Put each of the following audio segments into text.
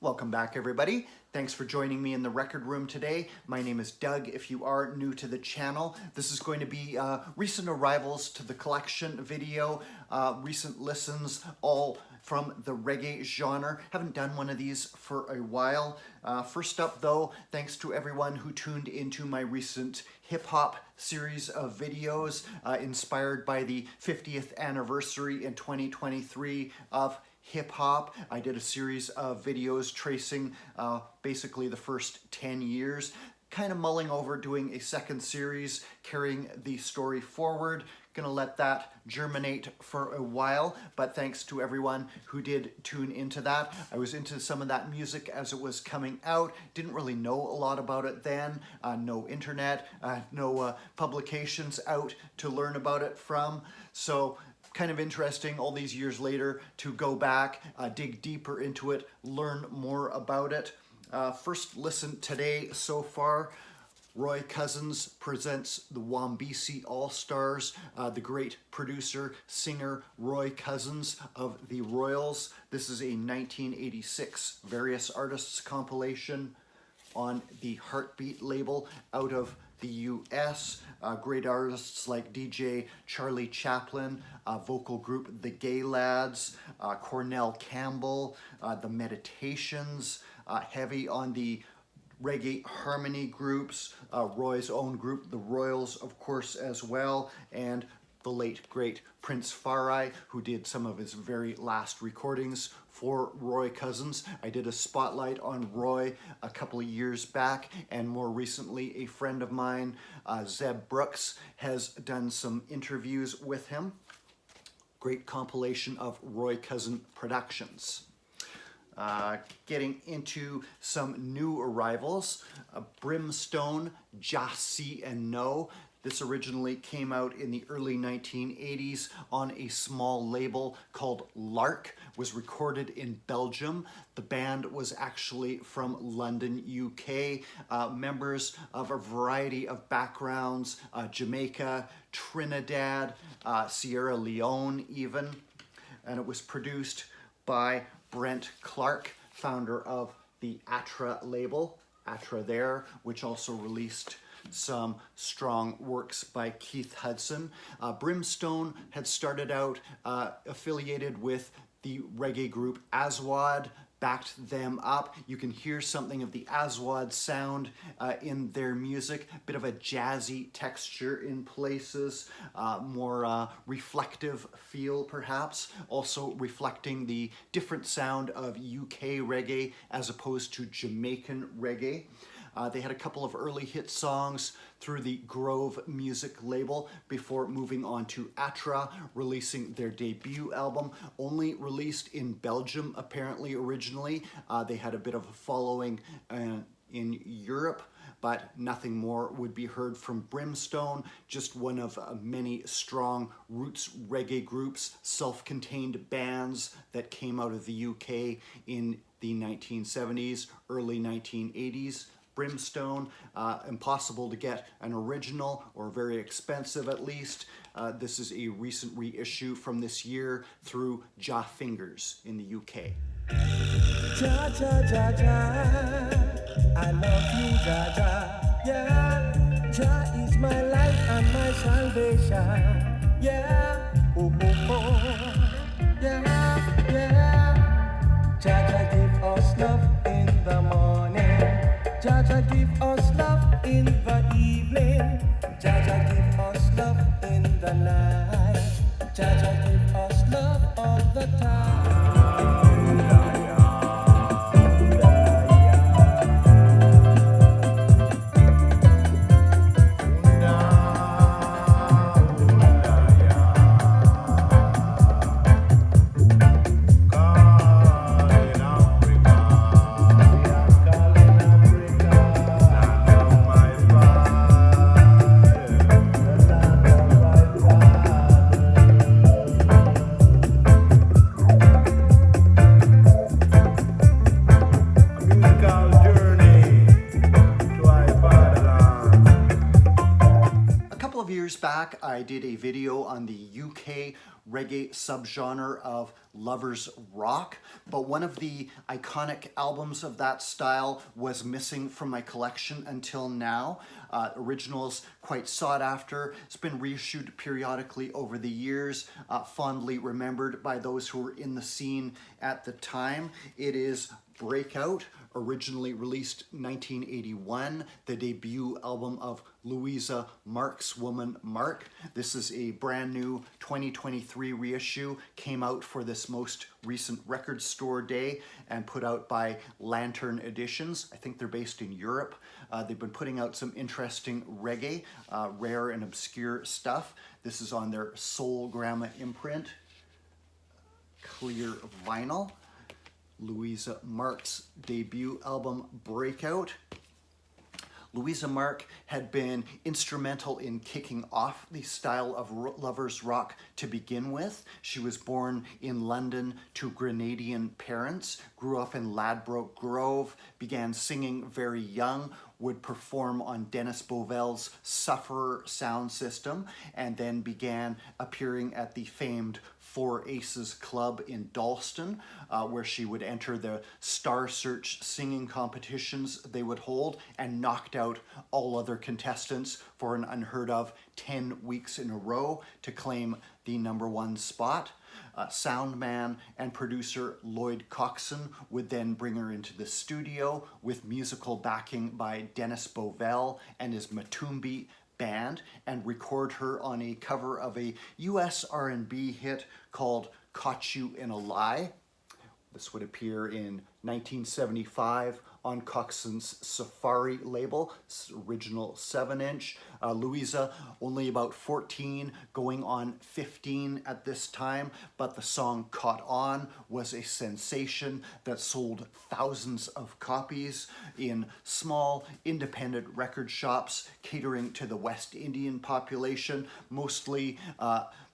Welcome back, everybody. Thanks for joining me in the record room today. My name is Doug. If you are new to the channel, this is going to be recent arrivals to the collection video, recent listens, all from the reggae genre. Haven't done one of these for a while. First up, though, thanks to everyone who tuned into my recent hip-hop series of videos inspired by the 50th anniversary in 2023 of hip-hop. I did a series of videos tracing basically the first 10 years, kind of mulling over doing a second series, carrying the story forward. Gonna let that germinate for a while, but thanks to everyone who did tune into that. I was into some of that music as it was coming out. Didn't really know a lot about it then. No internet, no publications out to learn about it from. So kind of interesting all these years later to go back, dig deeper into it, learn more about it. First listen today so far, Roy Cousins presents the Wambesi All-Stars, the great producer, singer Roy Cousins of the Royals. This is a 1986 Various Artists compilation on the Heartbeat label out of the US. Great artists like DJ Charlie Chaplin, vocal group The Gay Lads, Cornell Campbell, The Meditations, heavy on the reggae harmony groups, Roy's own group, the Royals, of course, as well, and the late, great Prince Farai, who did some of his very last recordings for Roy Cousins. I did a spotlight on Roy a couple of years back, and more recently, a friend of mine, Zeb Brooks, has done some interviews with him. Great compilation of Roy Cousin productions. Getting into some new arrivals, Brimstone, Jah-See and No. This originally came out in the early 1980s on a small label called Lark, was recorded in Belgium. The band was actually from London, UK. Members of a variety of backgrounds, Jamaica, Trinidad, Sierra Leone even. And it was produced by Brent Clark, founder of the Atra label, Atra There, which also released some strong works by Keith Hudson. Brimstone had started out affiliated with the reggae group Aswad, backed them up. You can hear something of the Aswad sound in their music, bit of a jazzy texture in places, more reflective feel perhaps, also reflecting the different sound of UK reggae as opposed to Jamaican reggae. They had a couple of early hit songs through the Grove Music label before moving on to Atra, releasing their debut album, only released in Belgium apparently originally. They had a bit of a following in Europe, but nothing more would be heard from Brimstone, just one of many strong roots reggae groups, self-contained bands that came out of the UK in the 1970s, early 1980s. Brimstone, impossible to get an original, or very expensive at least. This is a recent reissue from this year through Jah Fingers in the UK. Jah, Jah, Jah, Jah, I love you, Jah, Jah, yeah. Jah is my life and my salvation, yeah. Oh, oh, oh, yeah, yeah. Jah, Jah give us love in the morning. Jah Jah give us love in the evening. Jah Jah give us love in the night. Jah Jah give us love all the time. years back, I did a video on the UK reggae subgenre of lovers rock, but one of the iconic albums of that style was missing from my collection until now. Originals quite sought after. It's been reissued periodically over the years, fondly remembered by those who were in the scene at the time. It is Breakout, originally released 1981, the debut album of Louisa Mark's Woman Mark. This is a brand new 2023 reissue, came out for this most recent record store day and put out by Lantern Editions. I think they're based in Europe. They've been putting out some interesting reggae, rare and obscure stuff. This is on their Soul Gramma imprint, clear vinyl. Louisa Mark's debut album, Breakout. Louisa Mark had been instrumental in kicking off the style of lovers rock to begin with. She was born in London to Grenadian parents, grew up in Ladbroke Grove, began singing very young, would perform on Dennis Bovell's Sufferer sound system, and then began appearing at the famed Four Aces Club in Dalston, where she would enter the Star Search singing competitions they would hold, and knocked out all other contestants for an unheard of 10 weeks in a row to claim the #1 spot. Sound man and producer Lloyd Coxon would then bring her into the studio with musical backing by Dennis Bovell and his Matumbi band, and record her on a cover of a US R&B hit called Caught You in a Lie. This would appear in 1975 on Coxon's Safari label, original 7-inch. Louisa, only about 14, going on 15 at this time, but the song Caught On was a sensation that sold thousands of copies in small independent record shops catering to the West Indian population, mostly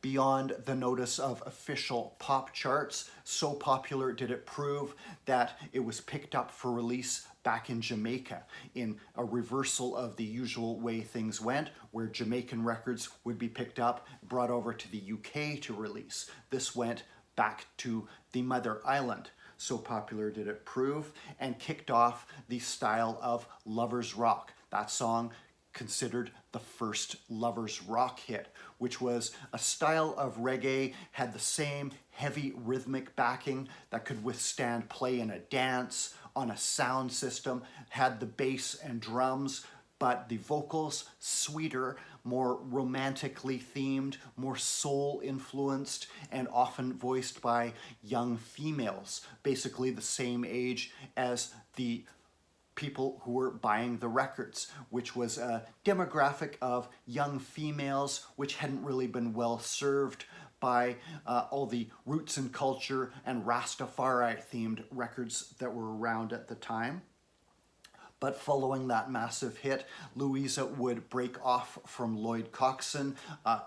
beyond the notice of official pop charts. So popular did it prove that it was picked up for release back in Jamaica, in a reversal of the usual way things went, where Jamaican records would be picked up, brought over to the UK to release. This went back to the mother island. So popular did it prove, and kicked off the style of lovers rock. That song considered the first lovers rock hit, which was a style of reggae, had the same heavy rhythmic backing that could withstand play in a dance, on a sound system, had the bass and drums, but the vocals sweeter, more romantically themed, more soul influenced, and often voiced by young females, basically the same age as the people who were buying the records, which was a demographic of young females which hadn't really been well served by all the roots and culture and Rastafari themed records that were around at the time. But following that massive hit, Louisa would break off from Lloyd Coxon,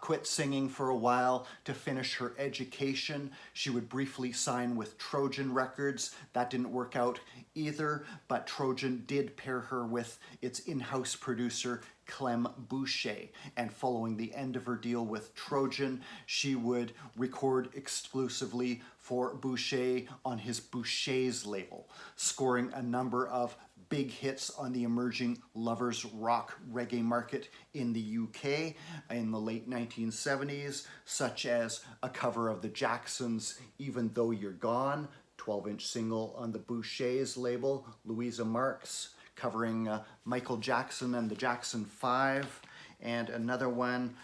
quit singing for a while to finish her education. She would briefly sign with Trojan Records. That didn't work out either, but Trojan did pair her with its in-house producer, Clem Boucher, and following the end of her deal with Trojan, she would record exclusively for Boucher on his Boucher's label, scoring a number of big hits on the emerging lovers rock reggae market in the UK in the late 1970s, such as a cover of the Jacksons' Even Though You're Gone, 12-inch single on the Boucher's label, Louisa Mark's, covering Michael Jackson and the Jackson 5, and another one,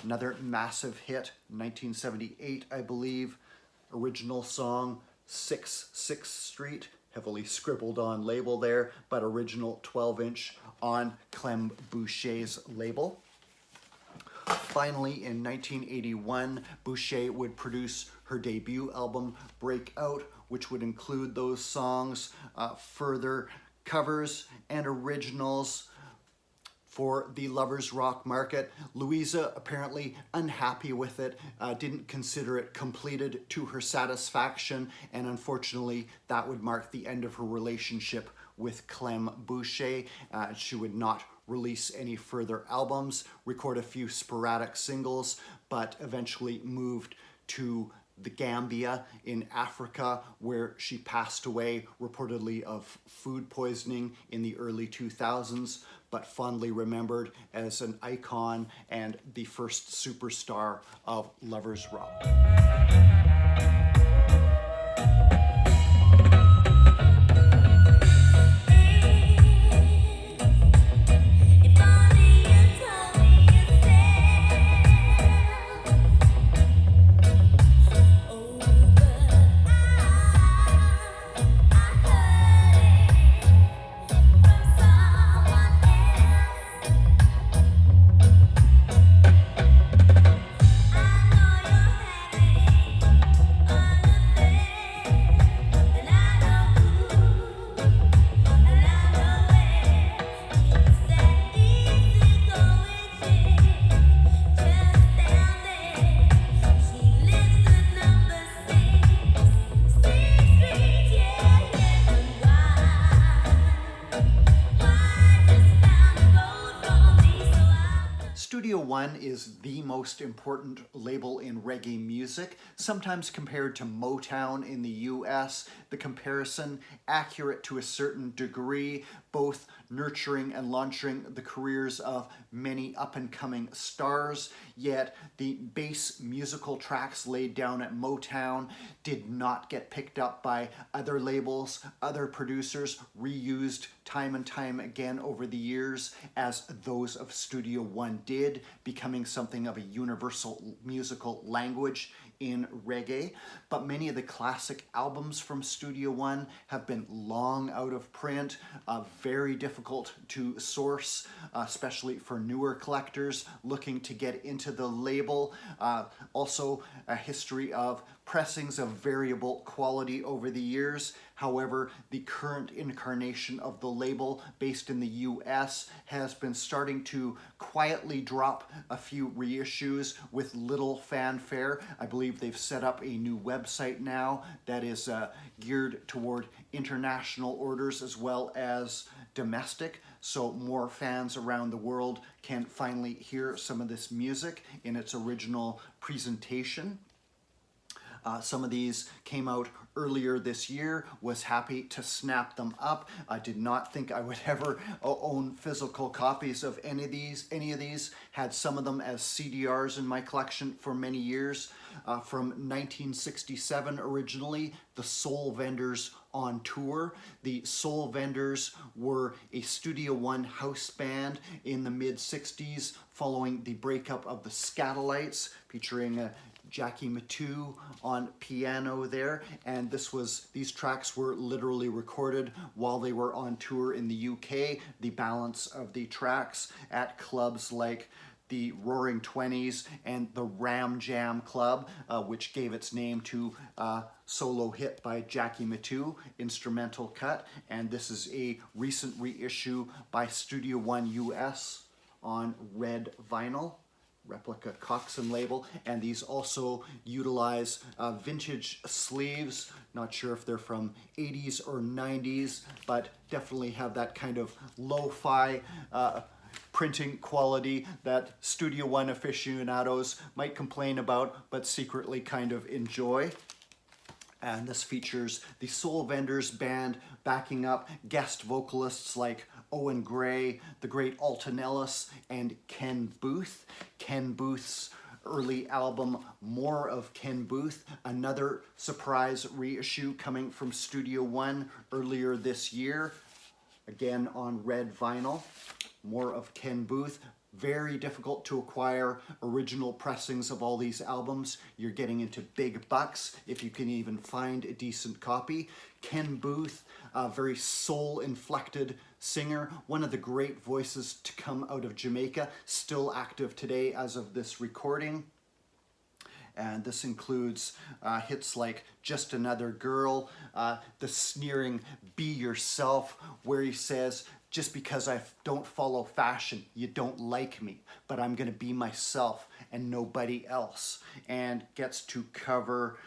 another massive hit, 1978, I believe, original song, 6th Street, heavily scribbled on label there, but original 12-inch on Clem Boucher's label. Finally, in 1981, Boucher would produce her debut album, Breakout, which would include those songs, further covers and originals for the lovers rock market. Louisa, apparently unhappy with it, didn't consider it completed to her satisfaction, and unfortunately that would mark the end of her relationship with Clem Boucher. She would not release any further albums, record a few sporadic singles, but eventually moved to the Gambia in Africa, where she passed away reportedly of food poisoning in the early 2000s, but fondly remembered as an icon and the first superstar of Lovers Rock. Studio One is the most important label in reggae music, sometimes compared to Motown in the US. The comparison, accurate to a certain degree, both nurturing and launching the careers of many up-and-coming stars, yet the base musical tracks laid down at Motown did not get picked up by other labels, other producers, reused time and time again over the years, as those of Studio One did, becoming something of a universal musical language in reggae. But many of the classic albums from Studio One have been long out of print, very difficult to source, especially for newer collectors looking to get into the label. Also a history of pressings of variable quality over the years. However, the current incarnation of the label, based in the US, has been starting to quietly drop a few reissues with little fanfare. I believe they've set up a new website now that is geared toward international orders as well as domestic, so more fans around the world can finally hear some of this music in its original presentation. Some of these came out earlier this year, was happy to snap them up. I did not think I would ever own physical copies of any of these. Had some of them as CDRs in my collection for many years. From 1967 originally, the Soul Vendors on tour. The Soul Vendors were a Studio One house band in the mid-60s following the breakup of the Scatolites, featuring Jackie Matu on piano there, and these tracks were literally recorded while they were on tour in the UK. The balance of the tracks at clubs like the Roaring Twenties and the Ram Jam Club, which gave its name to a solo hit by Jackie Matu, instrumental cut, and this is a recent reissue by Studio One US on red vinyl. Replica Coxsone label, and these also utilize vintage sleeves. Not sure if they're from 80s or 90s, but definitely have that kind of lo-fi printing quality that Studio One aficionados might complain about, but secretly kind of enjoy. And this features the Soul Vendors band backing up guest vocalists like Owen Gray, the great Alton Ellis, and Ken Booth. Ken Booth's early album, More of Ken Booth, another surprise reissue coming from Studio One earlier this year, again on red vinyl. More of Ken Booth. Very difficult to acquire original pressings of all these albums. You're getting into big bucks if you can even find a decent copy. Ken Booth, a very soul-inflected singer, one of the great voices to come out of Jamaica, still active today as of this recording. And this includes hits like Just Another Girl, the sneering Be Yourself, where he says, just because I don't follow fashion, you don't like me, but I'm gonna be myself and nobody else. And gets to cover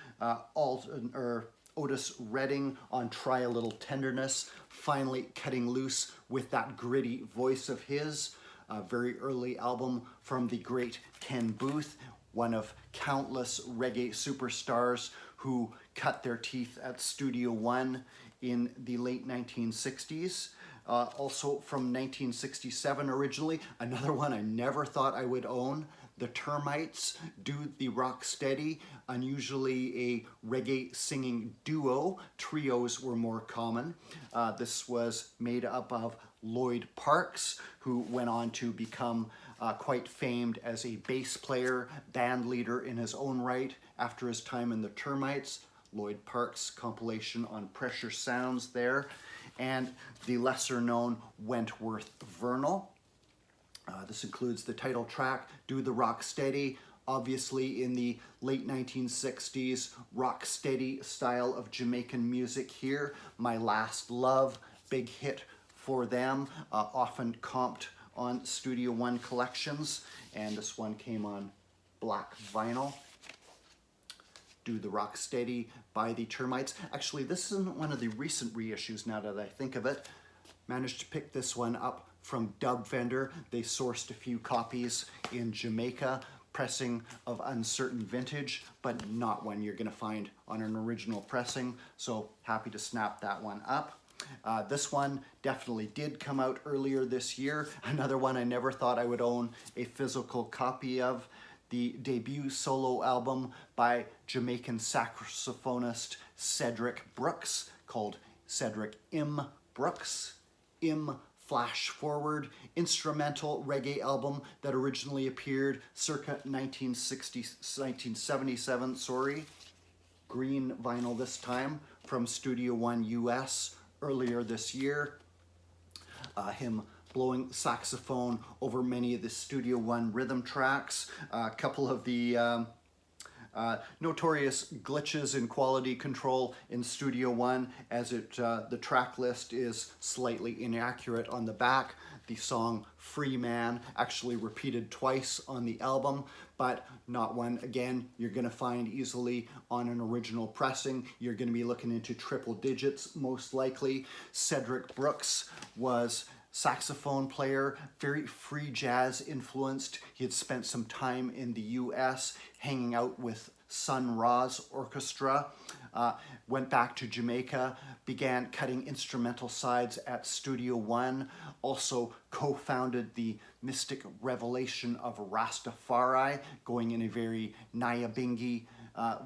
Otis Redding on Try a Little Tenderness, finally cutting loose with that gritty voice of his. A very early album from the great Ken Booth, one of countless reggae superstars who cut their teeth at Studio One in the late 1960s. Also from 1967 originally, another one I never thought I would own, the Termites, Do the Rock Steady, unusually a reggae singing duo. Trios were more common. This was made up of Lloyd Parks, who went on to become quite famed as a bass player, band leader in his own right after his time in the Termites. Lloyd Parks compilation on Pressure Sounds there, and the lesser known Wentworth Vernal. This includes the title track, Do the Rock Steady, obviously in the late 1960s, rock steady style of Jamaican music here. My Last Love, big hit for them, often comped on Studio One collections, and this one came on black vinyl. Do the Rock Steady by the Termites. Actually, this isn't one of the recent reissues now that I think of it. Managed to pick this one up from Dub Vendor. They sourced a few copies in Jamaica, pressing of uncertain vintage, but not one you're gonna find on an original pressing, so happy to snap that one up. This one definitely did come out earlier this year. Another one I never thought I would own a physical copy of. The debut solo album by Jamaican saxophonist Cedric Brooks, called Cedric M. Brooks. M Flash Forward, instrumental reggae album that originally appeared circa 1977, green vinyl this time, from Studio One US earlier this year. Him blowing saxophone over many of the Studio One rhythm tracks. A couple of the notorious glitches in quality control in Studio One, as the track list is slightly inaccurate on the back. The song Free Man actually repeated twice on the album, but not one, again, you're gonna find easily on an original pressing. You're gonna be looking into triple digits, most likely. Cedric Brooks was saxophone player, very free jazz influenced. He had spent some time in the US hanging out with Sun Ra's orchestra, went back to Jamaica, began cutting instrumental sides at Studio One, also co-founded the Mystic Revelation of Rastafari, going in a very Nyabingi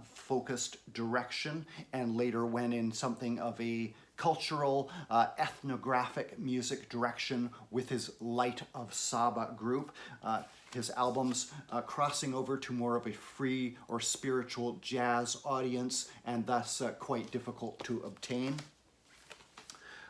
focused direction, and later went in something of a cultural, ethnographic music direction with his Light of Saba group. His albums crossing over to more of a free or spiritual jazz audience, and thus quite difficult to obtain.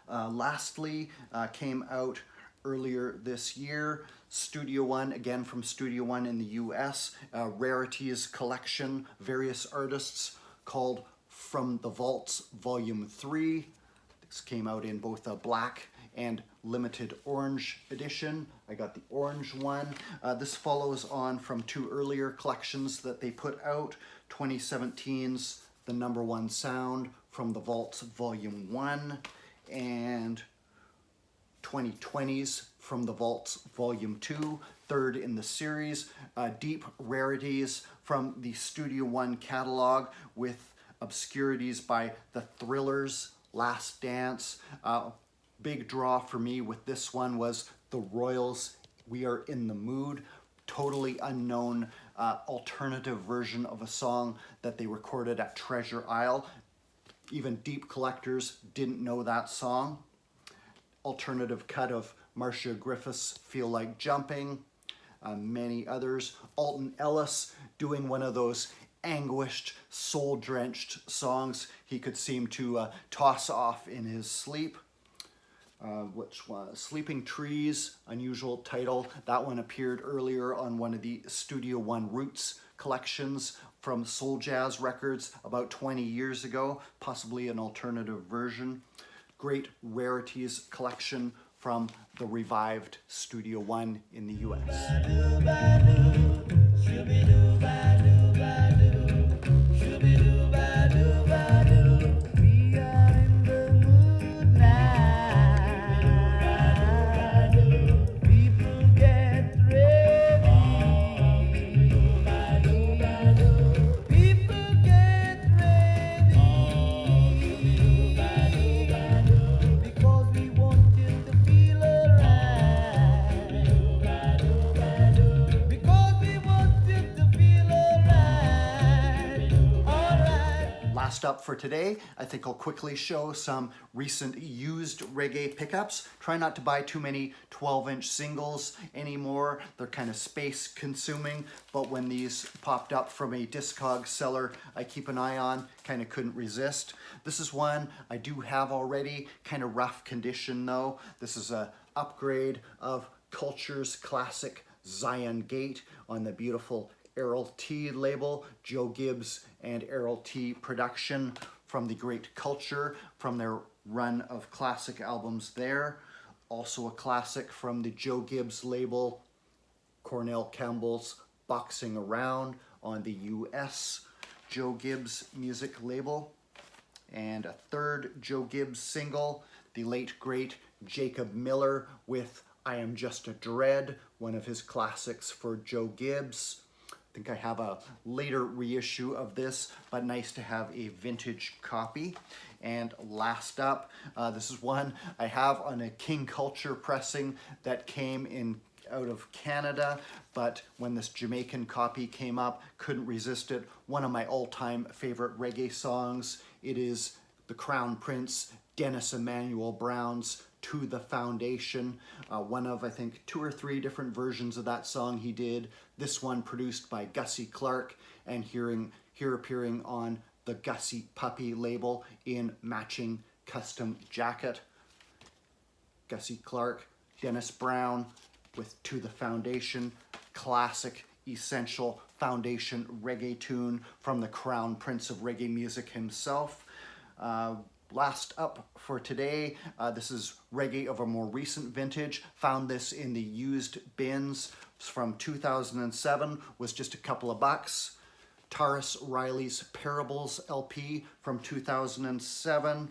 Lastly, came out earlier this year, Studio One, again from Studio One in the US, Rarities collection, various artists, called From the Vaults Volume 3. This came out in both a black and limited orange edition. I got the orange one. This follows on from two earlier collections that they put out, 2017's The Number One Sound, From the Vaults Volume 1, and 2020's From the Vaults Volume 2, third in the series. Deep rarities from the Studio One catalog with obscurities by The Thrillers, Last Dance. Big draw for me with this one was The Royals, We Are in the Mood. Totally unknown alternative version of a song that they recorded at Treasure Isle. Even deep collectors didn't know that song. Alternative cut of Marcia Griffiths' Feel Like Jumping. Many others. Alton Ellis doing one of those anguished, soul-drenched songs he could seem to toss off in his sleep. Which was Sleeping Trees, unusual title. That one appeared earlier on one of the Studio One Roots collections from Soul Jazz Records about 20 years ago, possibly an alternative version. Great rarities collection from the revived Studio One in the US. last up for today, I think I'll quickly show some recent used reggae pickups. Try not to buy too many 12-inch singles anymore. They're kind of space consuming, but when these popped up from a Discog seller I keep an eye on, kind of couldn't resist. This is one I do have already, kind of rough condition though. This is a upgrade of Culture's classic Zion Gate on the beautiful Errol T label, Joe Gibbs and Errol T production from the great Culture, from their run of classic albums there. Also a classic from the Joe Gibbs label, Cornell Campbell's Boxing Around on the US Joe Gibbs music label. And a third Joe Gibbs single, the late great Jacob Miller with I Am Just a Dread, one of his classics for Joe Gibbs. I think I have a later reissue of this, but nice to have a vintage copy. And last up, this is one I have on a King Culture pressing that came in out of Canada, but when this Jamaican copy came up, couldn't resist it. One of my all-time favorite reggae songs. It is the Crown Prince, Dennis Emmanuel Brown's To the Foundation. One of, I think, 2 or 3 different versions of that song he did. This one produced by Gussie Clarke and here appearing on the Gussie Puppy label in matching custom jacket. Gussie Clarke, Dennis Brown with To the Foundation, classic, essential foundation reggae tune from the Crown Prince of Reggae music himself. Last up for today, this is reggae of a more recent vintage. Found this in the used bins from 2007, was just a couple of bucks. Taurus Riley's Parables LP from 2007,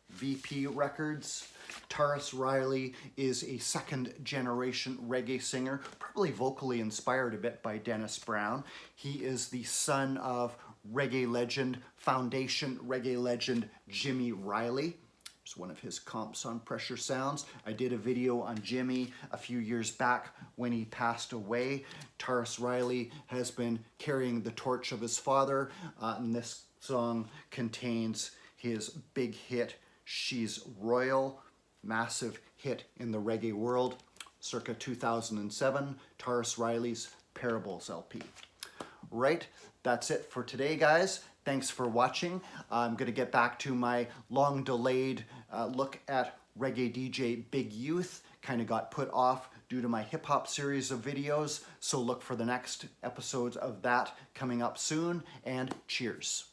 VP Records. Taurus Riley is a second generation reggae singer, probably vocally inspired a bit by Dennis Brown. He is the son of reggae legend, foundation reggae legend, Jimmy Riley. It's one of his comps on Pressure Sounds. I did a video on Jimmy a few years back when he passed away. Taurus Riley has been carrying the torch of his father, and this song contains his big hit, She's Royal, massive hit in the reggae world, circa 2007, Taurus Riley's Parables LP. Right, that's it for today, guys. Thanks for watching. I'm going to get back to my long-delayed look at reggae DJ Big Youth. Kind of got put off due to my hip-hop series of videos, so look for the next episodes of that coming up soon, and cheers.